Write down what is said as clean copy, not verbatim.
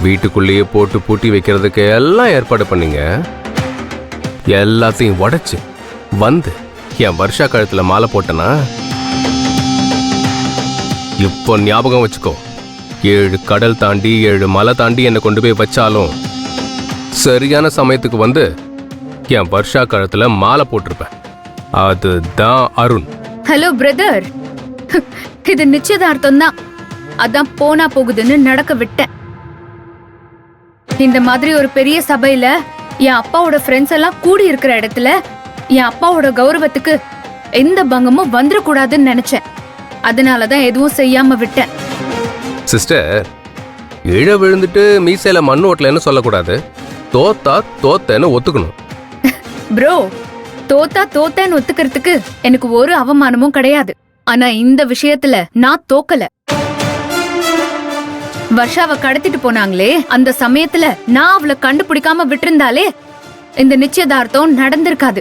வீட்டுக்குள்ளேயே போட்டு பூட்டி வைக்கிறதுக்கு எல்லாம் ஏற்பாடு பண்ணீங்க. எல்லாத்தையும் உடைச்சு வந்து என் வருஷா கழுத்துல மாலை போட்டனா? இப்போ ஞாபகம் வச்சுக்கோ, 7 கடல் தாண்டி 7 மலை தாண்டி என்னை கொண்டு போய் வச்சாலும் சரியான சமயத்துக்கு வந்து என் வருஷா கழுத்துல மாலை போட்டிருப்பேன். அதுதான் அருண். ஹலோ பிரதர், இது நிச்சயதார்த்தம் தான். அதான் போனா போகுதுன்னு நடக்க விட்டேன். இந்த மாதிரி ஒரு பெரிய சபையில என் அப்பாவோட ஃப்ரெண்ட்ஸ் எல்லாம் கூடி இருக்கிற இடத்துல என் அப்பாவோட கௌரவத்துக்கு எந்த பங்கமும் வந்துடக்கூடாதுன்னு நினைச்சேன். அதனாலதான் எதுவும் செய்யாம விட்டேன். சிஸ்டர், இழ விழுந்துட்டு மீசையில மண் ஓட்டலன்னு சொல்லக்கூடாது. தோத்தா தோத்தேன்னு ஒத்துக்கணும். ப்ரோ, தோத்தேன்னு ஒத்துக்கிறதுக்கு எனக்கு ஒரு அவமானமும் கிடையாது. ஆனா இந்த விஷயத்துல நான் தோக்கல. வர்ஷாவை கடத்திட்டு போனாங்களே, அந்த சமயத்துல நான் அவளை கண்டுபிடிக்காம விட்டிருந்தாலே இந்த நிச்சயதார்த்தம் நடந்திருக்காது.